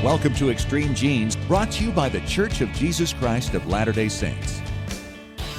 Welcome to Extreme Genes, brought to you by the Church of Jesus Christ of Latter-day Saints.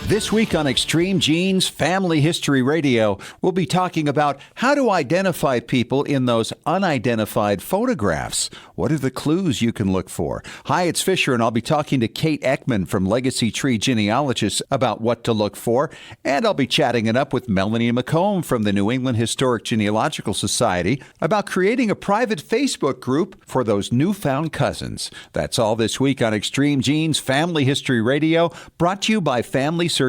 This week on Extreme Genes Family History Radio, we'll be talking about how to identify people in those unidentified photographs. What are the clues you can look for? Hi, it's Fisher, and I'll be talking to Kate Ekman from Legacy Tree Genealogists about what to look for. And I'll be chatting it up with Melanie McComb from the New England Historic Genealogical Society about creating a private Facebook group for those newfound cousins. That's all this week on Extreme Genes Family History Radio, brought to you by FamilySearch.org.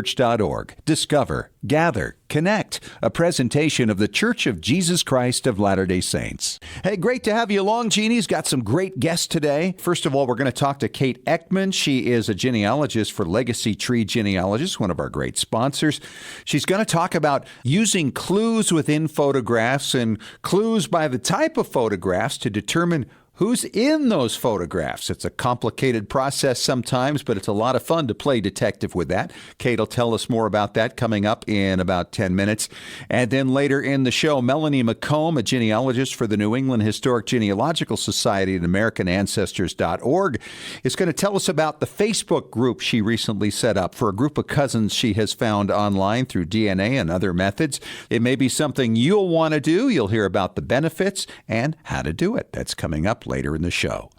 Discover, gather, connect. A presentation of the Church of Jesus Christ of Latter-day Saints. Hey, great to have you along, Jeannie's got some great guests today. First of all, we're going to talk to Kate Ekman. She is a genealogist for Legacy Tree Genealogists, one of our great sponsors. She's going to talk about using clues within photographs and clues by the type of photographs to determine who's in those photographs. It's a complicated process sometimes, but it's a lot of fun to play detective with that. Kate will tell us more about that coming up in about 10 minutes. And then later in the show, Melanie McComb, a genealogist for the New England Historic Genealogical Society at AmericanAncestors.org, is going to tell us about the Facebook group she recently set up for a group of cousins she has found online through DNA and other methods. It may be something you'll want to do. You'll hear about the benefits and how to do it. That's coming up later in the show.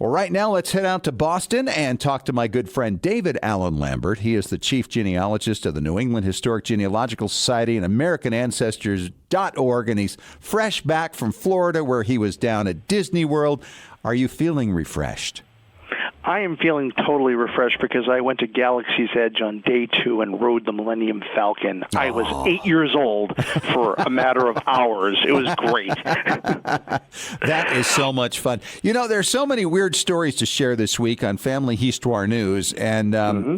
Well, right now, let's head out to Boston and talk to my good friend David Allen Lambert. He is the chief genealogist of the New England Historic Genealogical Society and AmericanAncestors.org, and he's fresh back from Florida where he was down at Disney World. Are you feeling refreshed? I am feeling totally refreshed because I went to Galaxy's Edge on day 2 and rode the Millennium Falcon. Oh. I was 8 years old for a matter of hours. It was great. That is so much fun. You know, there's so many weird stories to share this week on Family Histoire News. And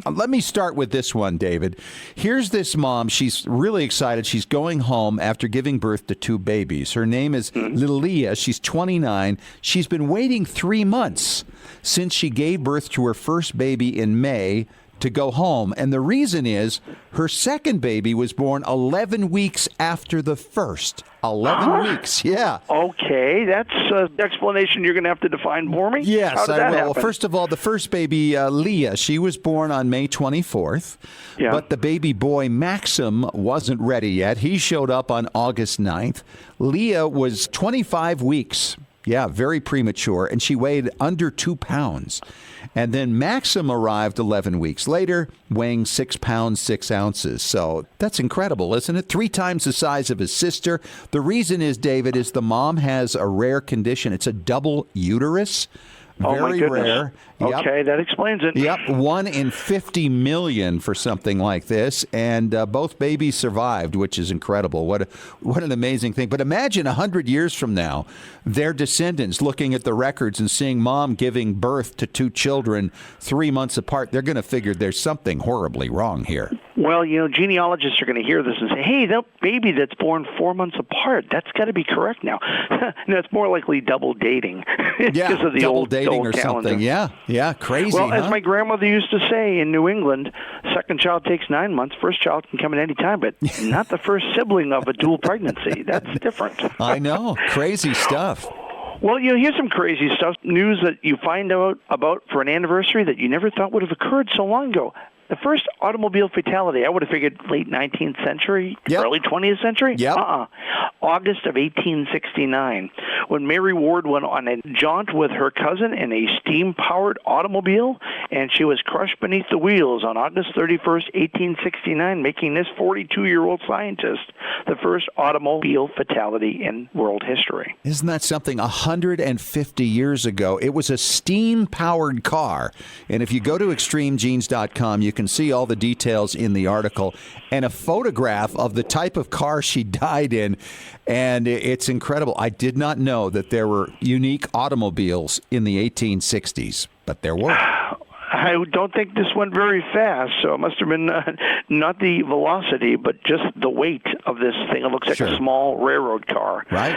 let me start with this one, David. Here's this mom. She's really excited. She's going home after giving birth to 2 babies. Her name is Lilia. She's 29. She's been waiting 3 months since she gave birth to her first baby in May to go home. And the reason is her second baby was born 11 weeks after the first. 11 weeks, yeah. Okay, that's an explanation you're going to have to define for me? Yes, I will. Well, first of all, the first baby, Leah, she was born on May 24th. Yeah. But the baby boy, Maxim, wasn't ready yet. He showed up on August 9th. Leah was 25 weeks. Yeah, very premature, and she weighed under 2 pounds. And then Maxim arrived 11 weeks later, weighing 6 pounds, 6 ounces. So that's incredible, isn't it? 3 times the size of his sister. The reason is, David, is the mom has a rare condition. It's a double uterus. Very rare. Yep. Okay, that explains it. Yep, 1 in 50 million for something like this, and both babies survived, which is incredible. What an amazing thing. But imagine 100 years from now, their descendants looking at the records and seeing mom giving birth to 2 children 3 months apart. They're going to figure there's something horribly wrong here. Well, you know, genealogists are going to hear this and say, hey, that baby that's born 4 months apart, that's got to be correct now. No, it's more likely double dating. Yeah, because of the double old dating or calendar. Something. Yeah, crazy. Well, huh? as my grandmother used to say in New England, second child takes 9 months, first child can come at any time, but not the first sibling of a dual pregnancy. That's different. I know. Crazy stuff. Well, you know, here's some crazy stuff. News that you find out about for an anniversary that you never thought would have occurred so long ago. The first automobile fatality, I would have figured late 19th century, early 20th century. August of 1869, when Mary Ward went on a jaunt with her cousin in a steam-powered automobile, and she was crushed beneath the wheels on August 31st, 1869, making this 42-year-old scientist the first automobile fatality in world history. Isn't that something? 150 years ago, it was a steam-powered car. And if you go to extremegenes.com, you can see all the details in the article and a photograph of the type of car she died in. And it's incredible. I did not know that there were unique automobiles in the 1860s, but there were. I don't think this went very fast, so it must have been not the velocity, but just the weight of this thing. It looks like a small railroad car. Right.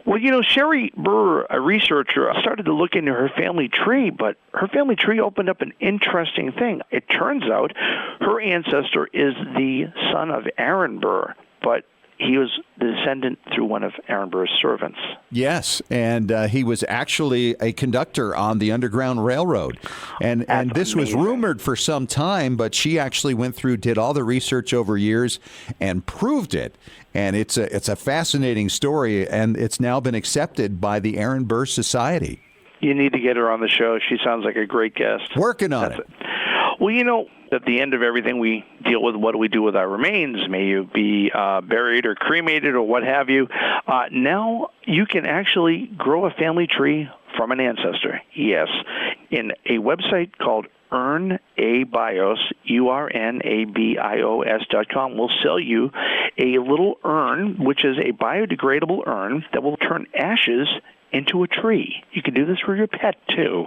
Well, you know, Sherry Burr, a researcher, started to look into her family tree, but her family tree opened up an interesting thing. It turns out her ancestor is the son of Aaron Burr, but he was the descendant through one of Aaron Burr's servants. Yes, and he was actually a conductor on the Underground Railroad. And this was rumored for some time, but she actually went through, did all the research over years, and proved it. And it's a fascinating story, and it's now been accepted by the Aaron Burr Society. You need to get her on the show. She sounds like a great guest. Working on it. Well, at the end of everything, we deal with what do we do with our remains. May you be buried or cremated or what have you. Now you can actually grow a family tree from an ancestor. Yes. In a website called UrnaBios, URNABIOS.com, will sell you a little urn, which is a biodegradable urn that will turn ashes into a tree. You can do this for your pet, too.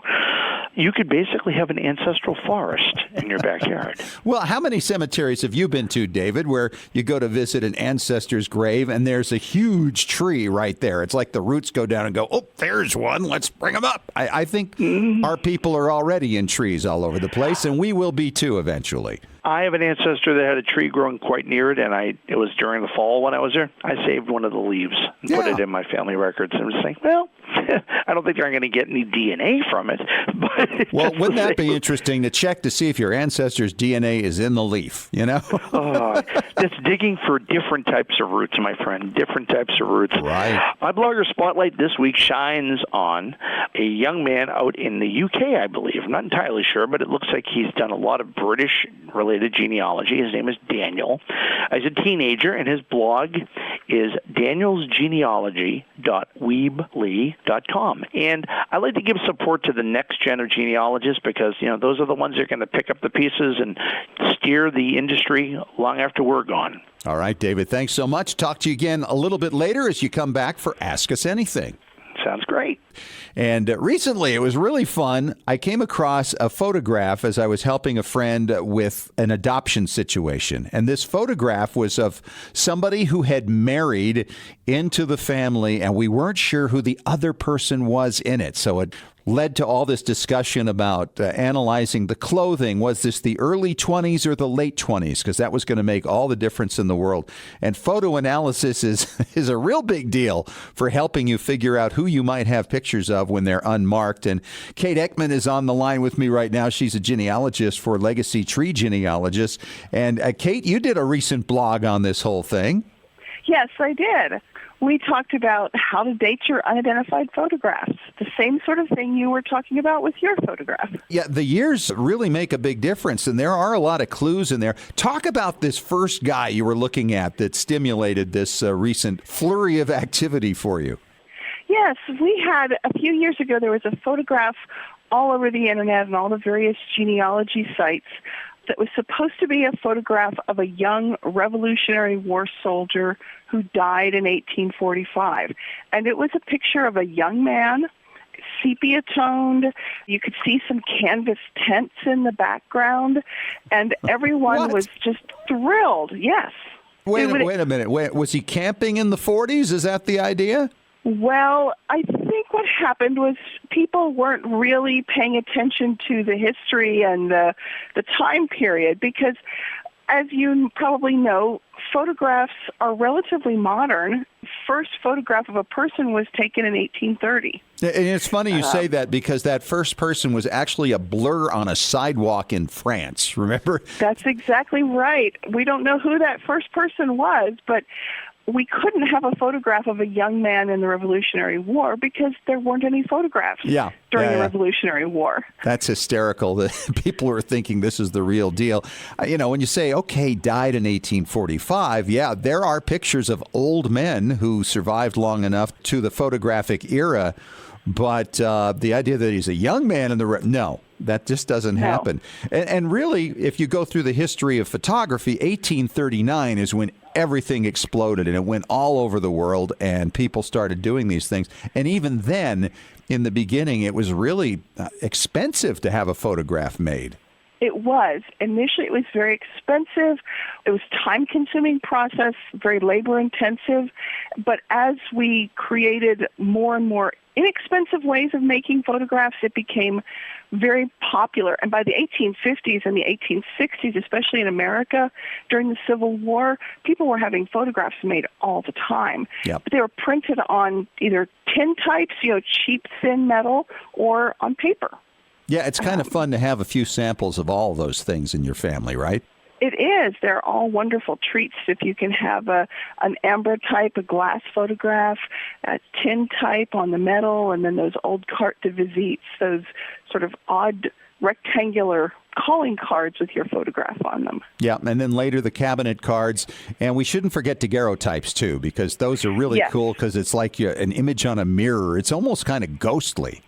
You could basically have an ancestral forest in your backyard. Well, how many cemeteries have you been to, David, where you go to visit an ancestor's grave and there's a huge tree right there? It's like the roots go down and go, oh, there's one. Let's bring them up. I think our people are already in trees all over the place, and we will be, too, eventually. I have an ancestor that had a tree growing quite near it, and it was during the fall when I was there. I saved one of the leaves and put it in my family records. And was saying, well, I don't think they're going to get any DNA from it. But well, wouldn't that be interesting to check to see if your ancestor's DNA is in the leaf, That's digging for different types of roots, my friend, different types of roots. Right. My blogger spotlight this week shines on a young man out in the UK, I believe. I'm not entirely sure, but it looks like he's done a lot of British-related genealogy. His name is Daniel. He's a teenager, and his blog is danielsgenealogy.weebly.com. And I like to give support to the next gen of genealogists because, those are the ones that are going to pick up the pieces and steer the industry long after we're gone. All right, David, thanks so much. Talk to you again a little bit later as you come back for Ask Us Anything. Sounds great. And recently, it was really fun. I came across a photograph as I was helping a friend with an adoption situation. And this photograph was of somebody who had married into the family, and we weren't sure who the other person was in it. So it led to all this discussion about analyzing the clothing. Was this the early 20s or the late 20s? Because that was going to make all the difference in the world. And photo analysis is a real big deal for helping you figure out who you might have pictures of when they're unmarked. And Kate Ekman is on the line with me right now. She's a genealogist for Legacy Tree Genealogists. And Kate, you did a recent blog on this whole thing. Yes, I did. We talked about how to date your unidentified photographs, the same sort of thing you were talking about with your photograph. Yeah, the years really make a big difference, and there are a lot of clues in there. Talk about this first guy you were looking at that stimulated this recent flurry of activity for you. Yes, we had, a few years ago, there was a photograph all over the internet and all the various genealogy sites that was supposed to be a photograph of a young Revolutionary War soldier who died in 1845. And it was a picture of a young man, sepia-toned. You could see some canvas tents in the background, and everyone was just thrilled. Yes. Wait a minute. Was he camping in the 40s? Is that the idea? Well, I think what happened was people weren't really paying attention to the history and the time period because, as you probably know, photographs are relatively modern. First photograph of a person was taken in 1830. And it's funny you say that because that first person was actually a blur on a sidewalk in France, remember? That's exactly right. We don't know who that first person was, but we couldn't have a photograph of a young man in the Revolutionary War because there weren't any photographs during the Revolutionary War. That's hysterical that people are thinking this is the real deal. When you say, okay, died in 1845, there are pictures of old men who survived long enough to the photographic era. But the idea that he's a young man in the no, that just doesn't happen. And really, if you go through the history of photography, 1839 is when everything exploded and it went all over the world and people started doing these things. And even then, in the beginning, it was really expensive to have a photograph made. It was. Initially, it was very expensive. It was time-consuming process, very labor-intensive. But as we created more and more inexpensive ways of making photographs, it became very popular. And by the 1850s and the 1860s, especially in America, during the Civil War, people were having photographs made all the time. Yep. But they were printed on either tin types, cheap, thin metal, or on paper. Yeah, it's kind of fun to have a few samples of all those things in your family, right? It is. They're all wonderful treats if you can have an amber type, a glass photograph, a tin type on the metal, and then those old carte de visites, those sort of odd rectangular calling cards with your photograph on them. Yeah, and then later the cabinet cards. And we shouldn't forget daguerreotypes, too, because those are really cool because it's like an image on a mirror. It's almost kind of ghostly.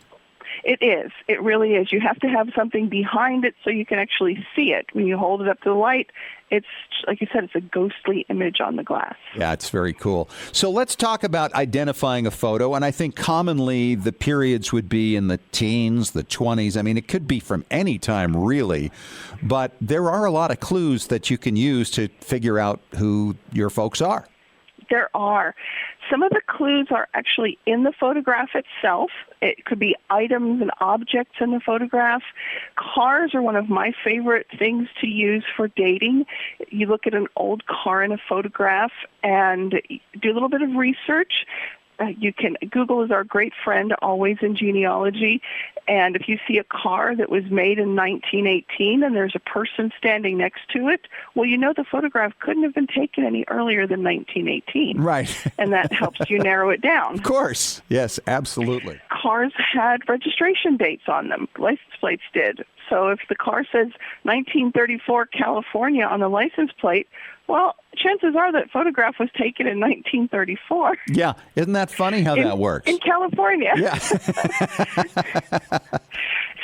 It is. It really is. You have to have something behind it so you can actually see it. When you hold it up to the light, it's, like you said, it's a ghostly image on the glass. Yeah, it's very cool. So let's talk about identifying a photo. And I think commonly the periods would be in the teens, the 20s. I mean, it could be from any time, really. But there are a lot of clues that you can use to figure out who your folks are. There are. Some of the clues are actually in the photograph itself. It could be items and objects in the photograph. Cars are one of my favorite things to use for dating. You look at an old car in a photograph and do a little bit of research. Google is our great friend always in genealogy, and if you see a car that was made in 1918 and there's a person standing next to it, well, the photograph couldn't have been taken any earlier than 1918. Right. And that helps you narrow it down. Of course. Yes, absolutely. Cars had registration dates on them. License plates did. So if the car says 1934 California on the license plate, well, chances are that photograph was taken in 1934. Yeah. Isn't that funny how that works? In California. Yeah.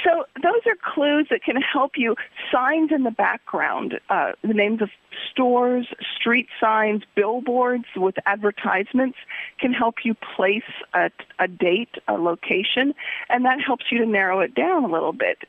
So those are clues that can help you. Signs in the background, the names of stores, street signs, billboards with advertisements can help you place a date, a location, and that helps you to narrow it down a little bit.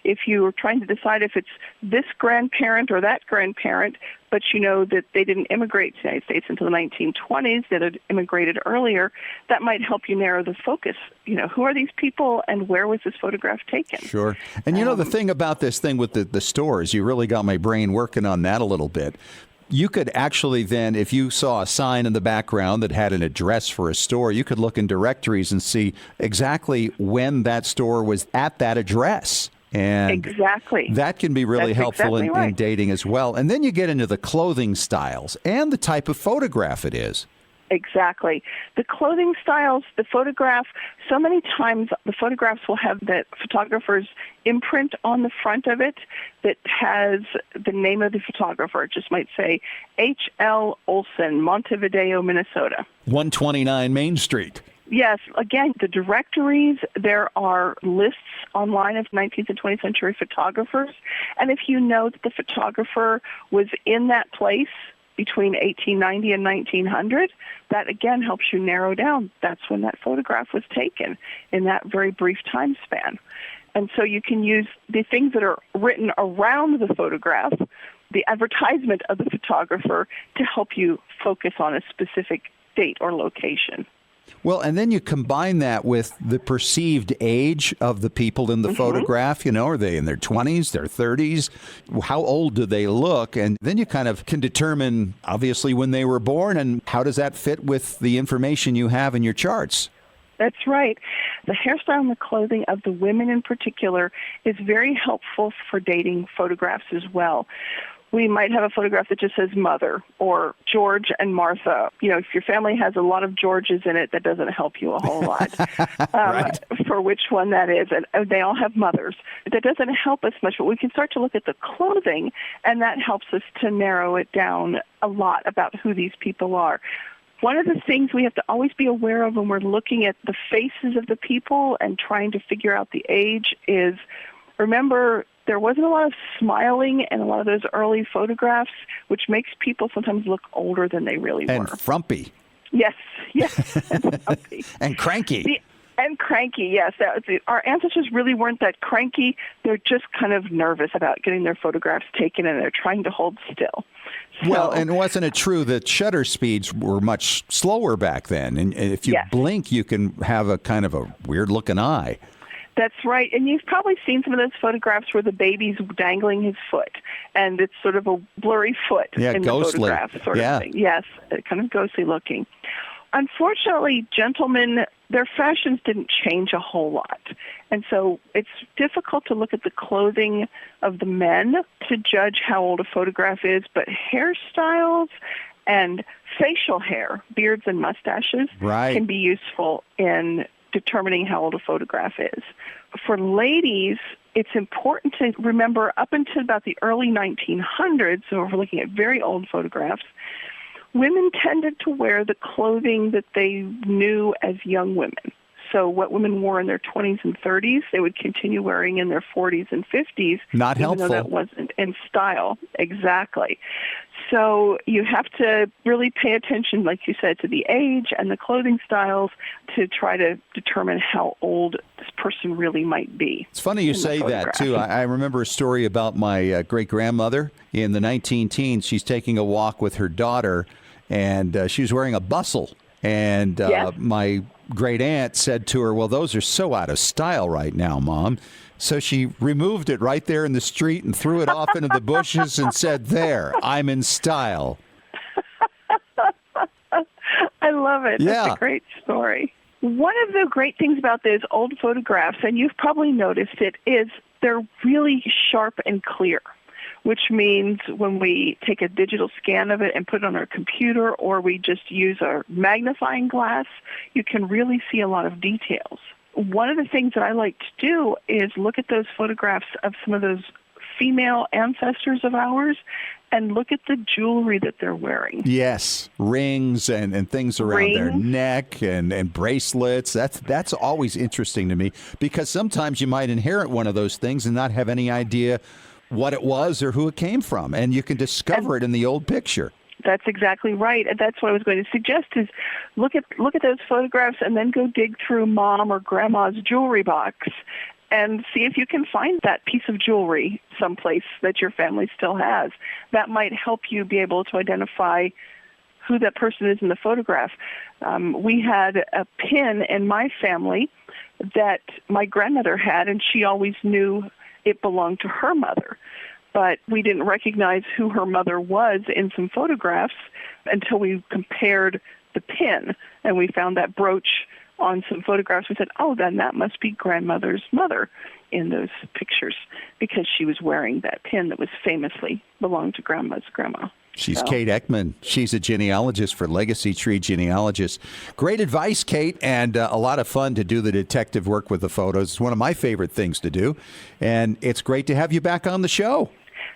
If you're trying to decide if it's this grandparent or that grandparent, but you know that they didn't immigrate to the United States until the 1920s, that had immigrated earlier, that might help you narrow the focus. Who are these people and where was this photograph taken? Sure. And the thing about this thing with the stores, you really got my brain working on that a little bit. You could actually then, if you saw a sign in the background that had an address for a store, you could look in directories and see exactly when that store was at that address. And exactly. That can be really helpful in dating as well. And then you get into the clothing styles and the type of photograph it is. Exactly. The clothing styles, the photograph, so many times the photographs will have the photographer's imprint on the front of it that has the name of the photographer. It just might say H.L. Olson, Montevideo, Minnesota. 129 Main Street. Yes. Again, the directories, there are lists online of 19th and 20th century photographers. And if you know that the photographer was in that place between 1890 and 1900, that again helps you narrow down. That's when that photograph was taken, in that very brief time span. And so you can use the things that are written around the photograph, the advertisement of the photographer, to help you focus on a specific date or location. Well, and then you combine that with the perceived age of the people in the photograph. Are they in their 20s, their 30s? How old do they look? And then you kind of can determine, obviously, when they were born, and how does that fit with the information you have in your charts? That's right. The hairstyle and the clothing of the women in particular is very helpful for dating photographs as well. We might have a photograph that just says mother or George and Martha. If your family has a lot of Georges in it, that doesn't help you a whole lot Right. For which one that is. And they all have mothers. That doesn't help us much, but we can start to look at the clothing, and that helps us to narrow it down a lot about who these people are. One of the things we have to always be aware of when we're looking at the faces of the people and trying to figure out the age is, remember, there wasn't a lot of smiling in a lot of those early photographs, which makes people sometimes look older than they really were. And frumpy. Yes, and frumpy. And cranky. And cranky, yes. Our ancestors really weren't that cranky. They're just kind of nervous about getting their photographs taken, and they're trying to hold still. Well, and wasn't it true that shutter speeds were much slower back then? And if you blink, you can have a kind of a weird-looking eye. That's right. And you've probably seen some of those photographs where the baby's dangling his foot, and it's sort of a blurry foot in ghostly. The photograph sort of thing. Yes, kind of ghostly looking. Unfortunately, gentlemen, their fashions didn't change a whole lot. And so it's difficult to look at the clothing of the men to judge how old a photograph is, but hairstyles and facial hair, beards and mustaches, can be useful in determining how old a photograph is. For ladies, it's important to remember up until about the early 1900s, so if we're looking at very old photographs, women tended to wear the clothing that they knew as young women. So what women wore in their 20s and 30s, they would continue wearing in their 40s and 50s. Not helpful. Even though that wasn't in style. Exactly. So you have to really pay attention, like you said, to the age and the clothing styles to try to determine how old this person really might be. It's funny you say that, too. I remember a story about my great-grandmother in the 19-teens. She's taking a walk with her daughter, and she was wearing a bustle. And my great-aunt said to her, well, those are so out of style right now, Mom. So she removed it right there in the street and threw it off into the bushes and said, there, I'm in style. I love it. Yeah. That's a great story. One of the great things about those old photographs, and you've probably noticed it, is they're really sharp and clear, which means when we take a digital scan of it and put it on our computer, or we just use our magnifying glass, you can really see a lot of details. One of the things that I like to do is look at those photographs of some of those female ancestors of ours and look at the jewelry that they're wearing. Yes, rings and things around their neck and bracelets. That's always interesting to me, because sometimes you might inherit one of those things and not have any idea what it was or who it came from, and you can discover it in the old picture. That's exactly right, and that's what I was going to suggest is look at those photographs and then go dig through Mom or Grandma's jewelry box and see if you can find that piece of jewelry someplace that your family still has. That might help you be able to identify who that person is in the photograph. We had a pin in my family that my grandmother had, and she always knew it belonged to her mother. But we didn't recognize who her mother was in some photographs until we compared the pin, and we found that brooch on some photographs. We said, oh, then that must be grandmother's mother in those pictures, because she was wearing that pin that was famously belonged to Grandma's grandma. She's Kate Ekman. She's a genealogist for Legacy Tree Genealogists. Great advice, Kate, and a lot of fun to do the detective work with the photos. It's one of my favorite things to do, and it's great to have you back on the show.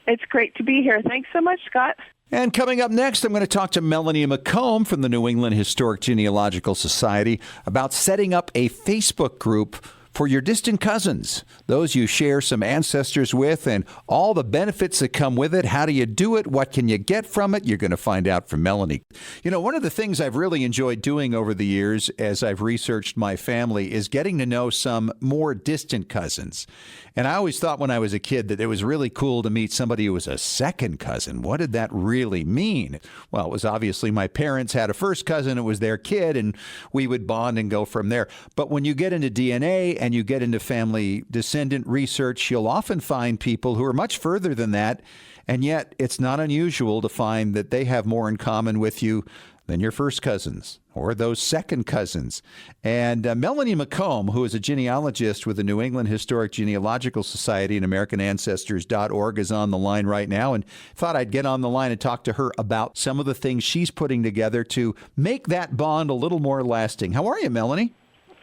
It's great to be here. Thanks so much, Scott. And coming up next, I'm going to talk to Melanie McComb from the New England Historic Genealogical Society about setting up a Facebook group for your distant cousins, those you share some ancestors with, and all the benefits that come with it. How do you do it? What can you get from it? You're going to find out from Melanie. You know, one of the things I've really enjoyed doing over the years as I've researched my family is getting to know some more distant cousins. And I always thought when I was a kid that it was really cool to meet somebody who was a second cousin. What did that really mean? Well, it was obviously my parents had a first cousin. It was their kid, and we would bond and go from there. But when you get into DNA and you get into family descendant research, you'll often find people who are much further than that. And yet it's not unusual to find that they have more in common with you than your first cousins or those second cousins. And Melanie McComb, who is a genealogist with the New England Historic Genealogical Society and AmericanAncestors.org, is on the line right now, and thought I'd get on the line and talk to her about some of the things she's putting together to make that bond a little more lasting. How are you, Melanie?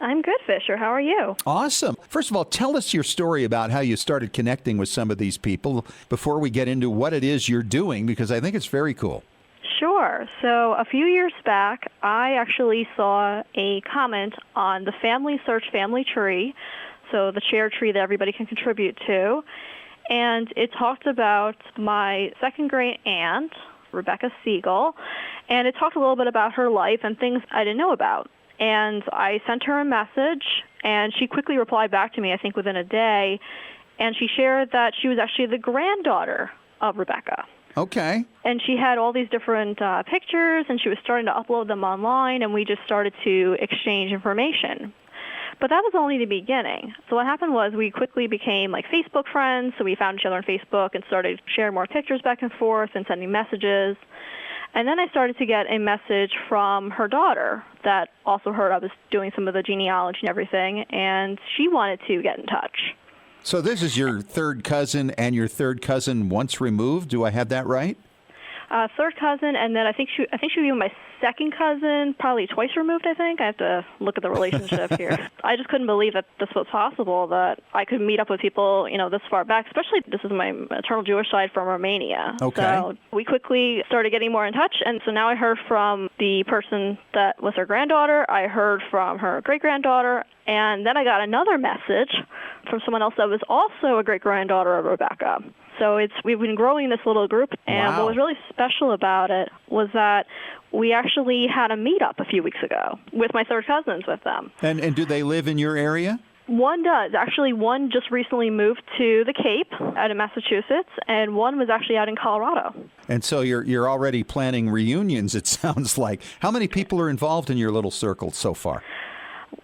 I'm good, Fisher. How are you? Awesome. First of all, tell us your story about how you started connecting with some of these people before we get into what it is you're doing, because I think it's very cool. Sure. So a few years back, I actually saw a comment on the Family Search family tree, so the shared tree that everybody can contribute to, and it talked about my second great aunt, Rebecca Siegel, and it talked a little bit about her life and things I didn't know about. And I sent her a message, And she quickly replied back to me, I think within a day, and she shared that she was actually the granddaughter of Rebecca. Okay. And she had all these different pictures, and she was starting to upload them online, and we just started to exchange information. But that was only the beginning. So what happened was we quickly became like Facebook friends, so we found each other on Facebook and started sharing more pictures back and forth and sending messages. And then I started to get a message from her daughter that also heard I was doing some of the genealogy and everything, and she wanted to get in touch. So this is your third cousin and your third cousin once removed. Do I have that right? Third cousin, and then I think she would be my second cousin, probably twice removed, I think. I have to look at the relationship here. I just couldn't believe that this was possible, that I could meet up with people, this far back, especially this is my maternal Jewish side from Romania. Okay. So we quickly started getting more in touch, and so now I heard from the person that was her granddaughter. I heard from her great-granddaughter, and then I got another message from someone else that was also a great-granddaughter of Rebecca. So we've been growing this little group, and Wow. What was really special about it was that we actually had a meetup a few weeks ago with my third cousins with them. And do they live in your area? One does. Actually, one just recently moved to the Cape out of Massachusetts, and one was actually out in Colorado. And so you're already planning reunions, it sounds like. How many people are involved in your little circle so far?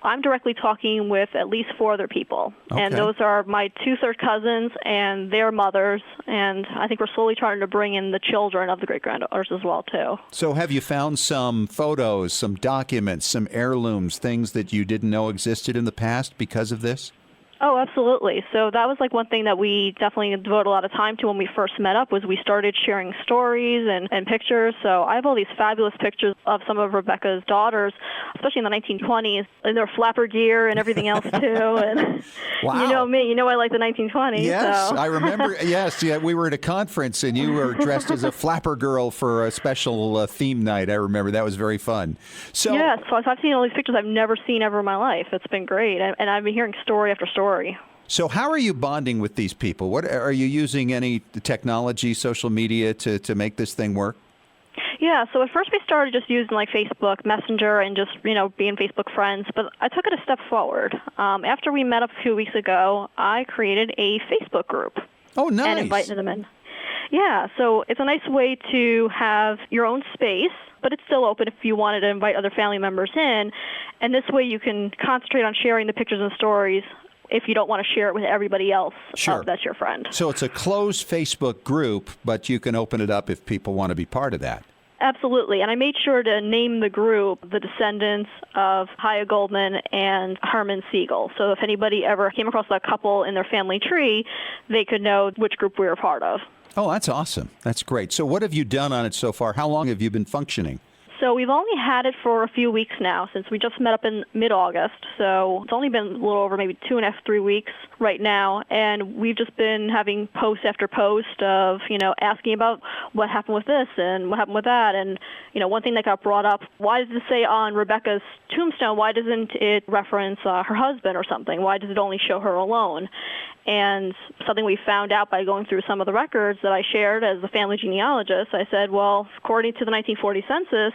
I'm directly talking with at least 4 other people, and Okay. those are my 2 third cousins and their mothers, and I think we're slowly trying to bring in the children of the great-granddaughters as well, too. So have you found some photos, some documents, some heirlooms, things that you didn't know existed in the past because of this? Oh, absolutely. So that was like one thing that we definitely devoted a lot of time to when we first met up was we started sharing stories and pictures. So I have all these fabulous pictures of some of Rebecca's daughters, especially in the 1920s, in their flapper gear and everything else too. And Wow. You know me, I like the 1920s. Yes, so. I remember. Yes, yeah, we were at a conference and you were dressed as a flapper girl for a special theme night. I remember that was very fun. So Yes, so I've seen all these pictures I've never seen ever in my life. It's been great, and I've been hearing story after story. So how are you bonding with these people? What are you using any technology, social media to make this thing work? Yeah, so at first we started just using like Facebook Messenger and just, being Facebook friends, but I took it a step forward. After we met up a few weeks ago, I created a Facebook group. Oh, nice. And invited them in. Yeah, so it's a nice way to have your own space, but it's still open if you wanted to invite other family members in, and this way you can concentrate on sharing the pictures and stories if you don't want to share it with everybody else. Sure. That's your friend. So it's a closed Facebook group, but you can open it up if people want to be part of that. Absolutely, and I made sure to name the group the descendants of Haya Goldman and Herman Siegel. So if anybody ever came across that couple in their family tree, they could know which group we were part of. Oh, that's awesome. That's great. So what have you done on it so far? How long have you been functioning? So we've only had it for a few weeks now since we just met up in mid-August. So it's only been a little over maybe 2.5, 3 weeks right now. And we've just been having post after post of, asking about what happened with this and what happened with that. And, one thing that got brought up, why does it say on Rebecca's tombstone, why doesn't it reference her husband or something? Why does it only show her alone? And something we found out by going through some of the records that I shared as a family genealogist, I said, well, according to the 1940 census,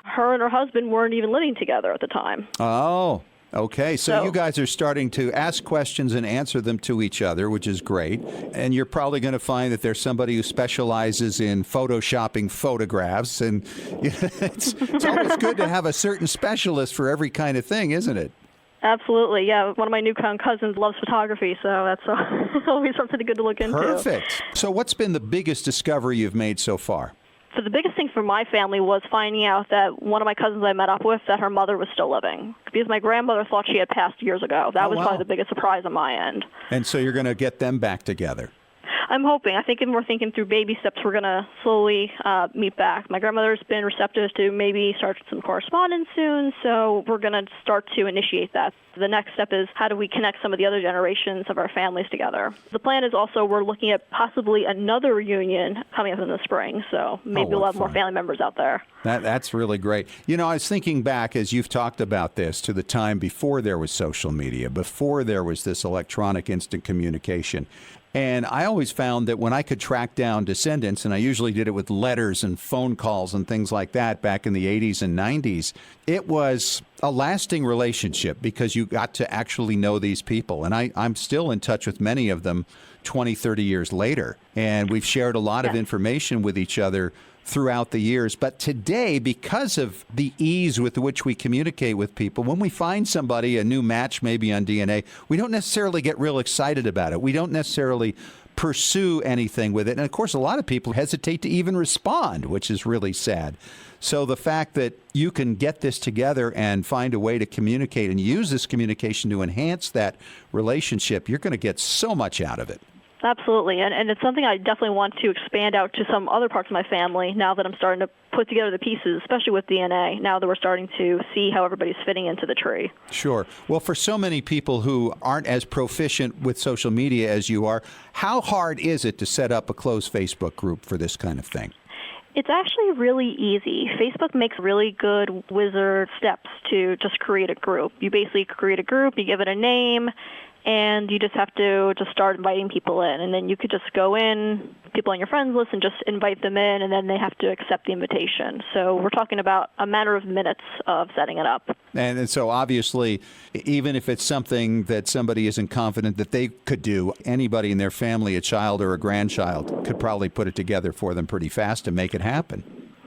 her and her husband weren't even living together at the time. Oh, okay. So you guys are starting to ask questions and answer them to each other, which is great. And you're probably going to find that there's somebody who specializes in photoshopping photographs. And it's always good to have a certain specialist for every kind of thing, isn't it? Absolutely, yeah. One of my newfound cousins loves photography, so that's always something good to look into. Perfect. So what's been the biggest discovery you've made so far? So the biggest thing for my family was finding out that one of my cousins I met up with, that her mother was still living. Because my grandmother thought she had passed years ago. That was wow. probably the biggest surprise on my end. And so you're going to get them back together. I'm hoping. I think if we're thinking through baby steps, we're going to slowly meet back. My grandmother's been receptive to maybe start some correspondence soon, so we're going to start to initiate that. The next step is how do we connect some of the other generations of our families together. The plan is also we're looking at possibly another reunion coming up in the spring, so maybe we'll have more family members out there. That's really great. I was thinking back as you've talked about this to the time before there was social media, before there was this electronic instant communication. And I always found that when I could track down descendants, and I usually did it with letters and phone calls and things like that back in the 80s and 90s, it was a lasting relationship because you got to actually know these people. And I'm still in touch with many of them 20, 30 years later. And we've shared a lot of information with each other throughout the years. But today, because of the ease with which we communicate with people, when we find somebody, a new match maybe on DNA, we don't necessarily get real excited about it. We don't necessarily pursue anything with it. And of course, a lot of people hesitate to even respond, which is really sad. So the fact that you can get this together and find a way to communicate and use this communication to enhance that relationship, you're going to get so much out of it. Absolutely, and it's something I definitely want to expand out to some other parts of my family now that I'm starting to put together the pieces, especially with DNA, now that we're starting to see how everybody's fitting into the tree. Sure. Well, for so many people who aren't as proficient with social media as you are, how hard is it to set up a closed Facebook group for this kind of thing? It's actually really easy. Facebook makes really good wizard steps to just create a group. You basically create a group, you give it a name, and you just have to just start inviting people in. And then you could just go in, people on your friends list, and just invite them in, and then they have to accept the invitation. So we're talking about a matter of minutes of setting it up. And so obviously, even if it's something that somebody isn't confident that they could do, anybody in their family, a child or a grandchild, could probably put it together for them pretty fast to make it happen.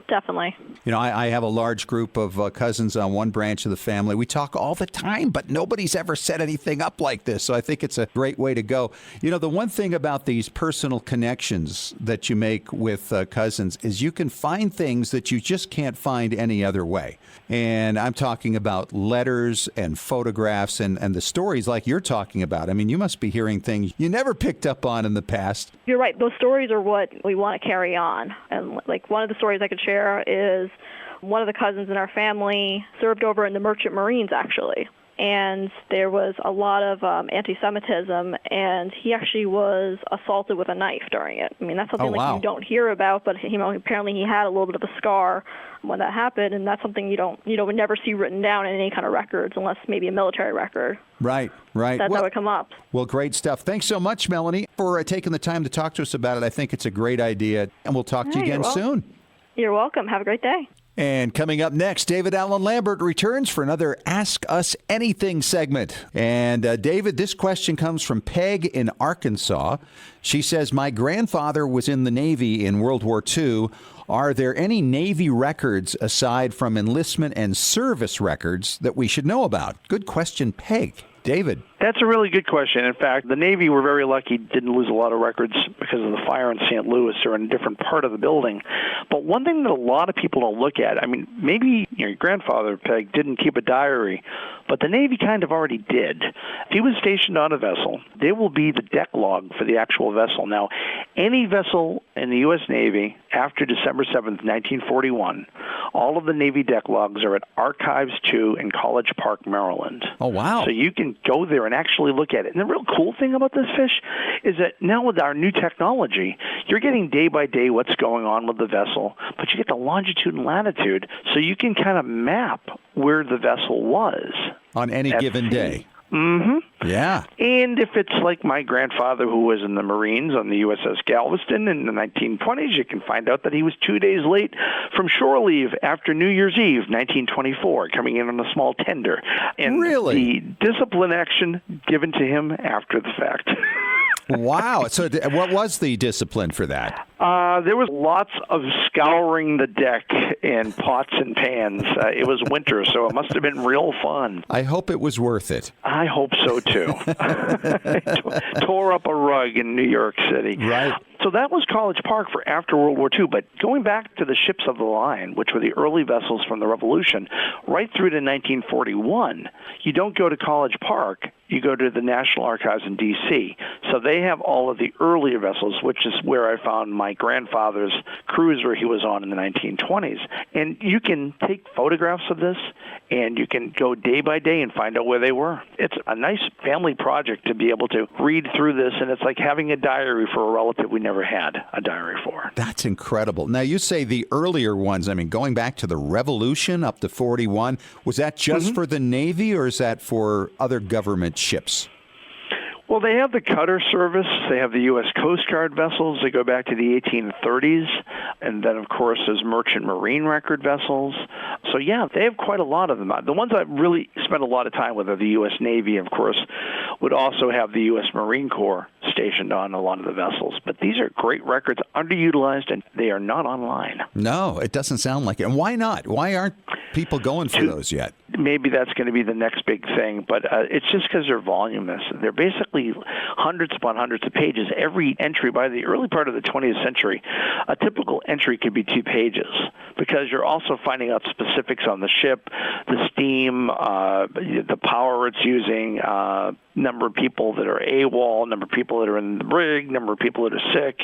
Definitely. You know, I have a large group of cousins on one branch of the family. We talk all the time, but nobody's ever set anything up like this. So I think it's a great way to go. You know, the one thing about these personal connections that you make with cousins is you can find things that you just can't find any other way. And I'm talking about letters and photographs and the stories like you're talking about. I mean, you must be hearing things you never picked up on in the past. You're right. Those stories are what we want to carry on. And like one of the stories I could share is one of the cousins in our family served over in the Merchant Marines, actually. And there was a lot of anti-Semitism, and he actually was assaulted with a knife during it. I mean, that's something you don't hear about, but apparently he had a little bit of a scar when that happened, and that's something you would never see written down in any kind of records, unless maybe a military record. Right. That's how it come up. Well, great stuff. Thanks so much, Melanie, for taking the time to talk to us about it. I think it's a great idea, and we'll talk to you again soon. You're welcome. Have a great day. And coming up next, David Allen Lambert returns for another Ask Us Anything segment. And David, this question comes from Peg in Arkansas. She says, my grandfather was in the Navy in World War II. Are there any Navy records aside from enlistment and service records that we should know about? Good question, Peg. David. That's a really good question. In fact, the Navy were very lucky, didn't lose a lot of records because of the fire in St. Louis or in a different part of the building. But one thing that a lot of people don't look at, I mean, maybe your grandfather, Peg, didn't keep a diary, but the Navy kind of already did. If he was stationed on a vessel, there will be the deck log for the actual vessel. Now, any vessel in the U.S. Navy after December 7th, 1941, all of the Navy deck logs are at Archives 2 in College Park, Maryland. Oh, wow. So you can go there and actually look at it. And the real cool thing about this fish is that now with our new technology, you're getting day by day what's going on with the vessel, but you get the longitude and latitude, so you can kind of map where the vessel was. On any given day. Mm-hmm. Yeah. And if it's like my grandfather who was in the Marines on the USS Galveston in the 1920s, you can find out that he was 2 days late from shore leave after New Year's Eve, 1924, coming in on a small tender. And really? The discipline action given to him after the fact. Wow. So what was the discipline for that? There was lots of scouring the deck and pots and pans. It was winter, so it must have been real fun. I hope it was worth it. I hope so, too. Tore up a rug in New York City. Right. So that was College Park for after World War II. But going back to the ships of the line, which were the early vessels from the Revolution, right through to 1941, you don't go to College Park. You go to the National Archives in D.C. So they have all of the earlier vessels, which is where I found my grandfather's cruiser he was on in the 1920s. And you can take photographs of this, and you can go day by day and find out where they were. It's a nice family project to be able to read through this, and it's like having a diary for a relative we never had a diary for. That's incredible. Now, you say the earlier ones, I mean, going back to the Revolution up to 41, was that just for the Navy, or is that for other government ships? Well, they have the cutter service. They have the U.S. Coast Guard vessels that go back to the 1830s. And then, of course, there's merchant marine record vessels. So, yeah, they have quite a lot of them. The ones I really spent a lot of time with are the U.S. Navy, of course, would also have the U.S. Marine Corps stationed on a lot of the vessels. But these are great records, underutilized, and they are not online. No, it doesn't sound like it. And why not? Why aren't people going for those yet? Maybe that's going to be the next big thing, but it's just because they're voluminous. They're basically hundreds upon hundreds of pages. Every entry by the early part of the 20th century, a typical entry could be 2 pages because you're also finding out specifics on the ship, the steam, the power it's using, number of people that are AWOL, number of people that are in the brig, number of people that are sick.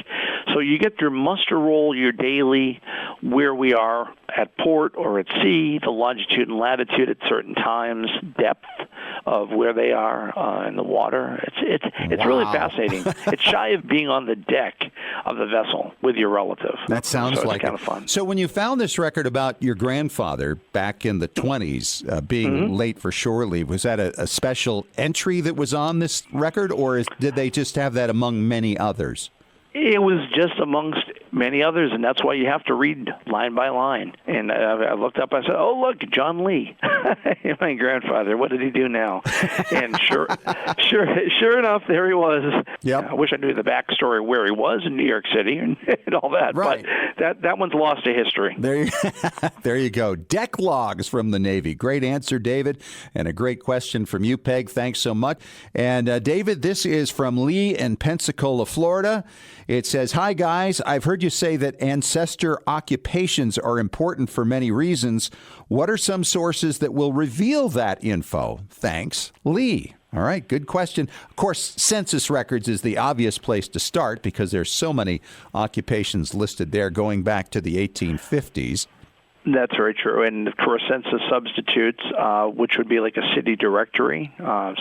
So you get your muster roll, your daily, where we are at port or at sea, the longitude and latitude at certain times, depth of where they are in the water. It's really fascinating. It's shy of being on the deck of the vessel with your relative. That sounds like kind of fun. So when you found this record about your grandfather back in the 20s being late for shore leave, was that a special entry that was on this record, or did they just have that among many others? It was just amongst many others, and that's why you have to read line by line. And I looked up, I said, oh, look, John Lee, my grandfather, what did he do now? And sure enough, there he was. Yep. I wish I knew the backstory where he was in New York City and all that, right. But that one's lost to history. There you go. Deck logs from the Navy. Great answer, David, and a great question from you, Peg. Thanks so much. And David, this is from Lee in Pensacola, Florida. It says, hi, guys. I've heard you say that ancestor occupations are important for many reasons. What are some sources that will reveal that info? Thanks, Lee. All right, good question. Of course, census records is the obvious place to start because there's so many occupations listed there going back to the 1850s. That's very true. And, of course, census substitutes, which would be like a city directory.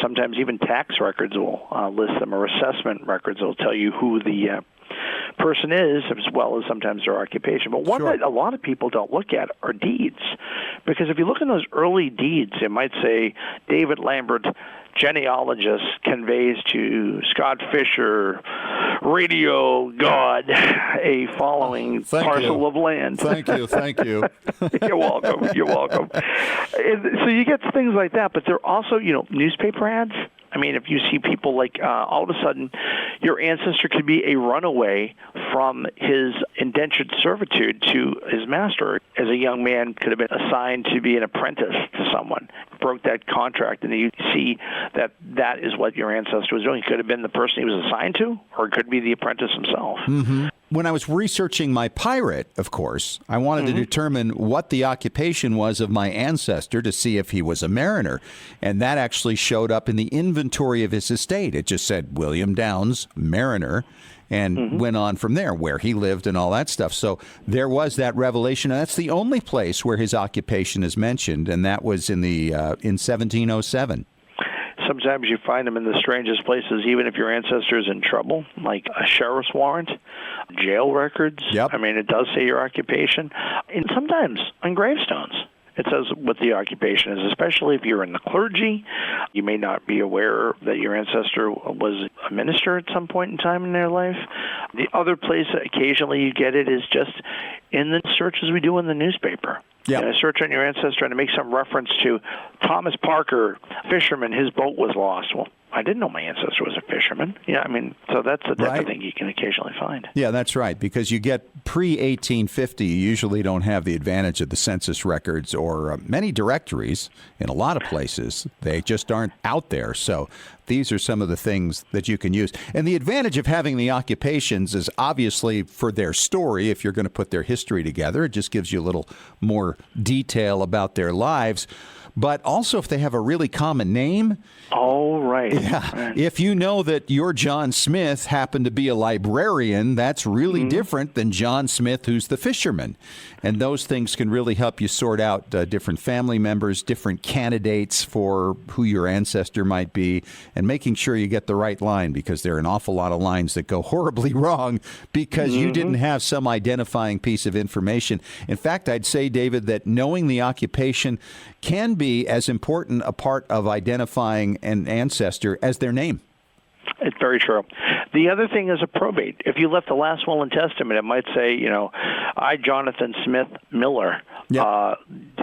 Sometimes even tax records will list them, or assessment records will tell you who the person is, as well as sometimes their occupation. But one that a lot of people don't look at are deeds. Because if you look in those early deeds, it might say David Lambert, genealogist, conveys to Scott Fisher, radio god, a following parcel of land. Thank you. You're welcome. So you get things like that, but there are also, newspaper ads. I mean, if you see people like all of a sudden your ancestor could be a runaway from his indentured servitude to his master. As a young man, could have been assigned to be an apprentice to someone, broke that contract, and you see that is what your ancestor was doing. It could have been the person he was assigned to, or it could be the apprentice himself. Mm-hmm. When I was researching my pirate, of course, I wanted to determine what the occupation was of my ancestor to see if he was a mariner. And that actually showed up in the inventory of his estate. It just said William Downs, mariner, and went on from there, where he lived and all that stuff. So there was that revelation. And that's the only place where his occupation is mentioned, and that was in 1707. Sometimes you find them in the strangest places, even if your ancestor is in trouble, like a sheriff's warrant, jail records. Yep. I mean, it does say your occupation. And sometimes on gravestones, it says what the occupation is, especially if you're in the clergy. You may not be aware that your ancestor was a minister at some point in time in their life. The other place that occasionally you get it is just in the searches we do in the newspaper. Yep. And I search on your ancestor and to make some reference to Thomas Parker, fisherman, his boat was lost. Well, I didn't know my ancestor was a fisherman. Yeah, I mean, so that's the type of thing you can occasionally find. Yeah, that's right, because you get pre-1850, you usually don't have the advantage of the census records or many directories in a lot of places. They just aren't out there. So these are some of the things that you can use. And the advantage of having the occupations is obviously for their story. If you're going to put their history together, it just gives you a little more detail about their lives. But also if they have a really common name. Oh, right. Yeah. Right. If you know that your John Smith happened to be a librarian, that's really different than John Smith, who's the fisherman. And those things can really help you sort out different family members, different candidates for who your ancestor might be, and making sure you get the right line, because there are an awful lot of lines that go horribly wrong because you didn't have some identifying piece of information. In fact, I'd say, David, that knowing the occupation can be as important a part of identifying an ancestor as their name. It's very true. The other thing is a probate. If you left the last will and testament, it might say, I, Jonathan Smith Miller. Yep.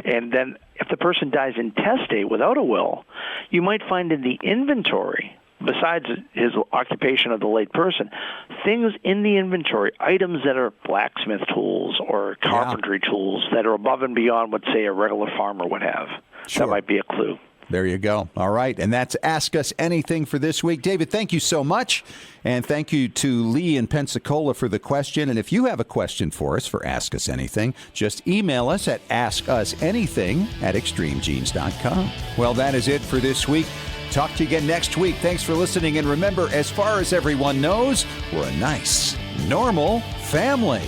And then if the person dies intestate without a will, you might find in the inventory, besides his occupation of the late person, things in the inventory, items that are blacksmith tools or carpentry tools that are above and beyond what, say, a regular farmer would have. Sure. That might be a clue. There you go. All right. And that's Ask Us Anything for this week. David, thank you so much. And thank you to Lee in Pensacola for the question. And if you have a question for us for Ask Us Anything, just email us at askusanything@extremegenes.com. Well, that is it for this week. Talk to you again next week. Thanks for listening. And remember, as far as everyone knows, we're a nice, normal family.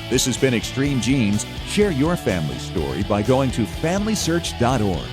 This has been Extreme Genes. Share your family story by going to FamilySearch.org.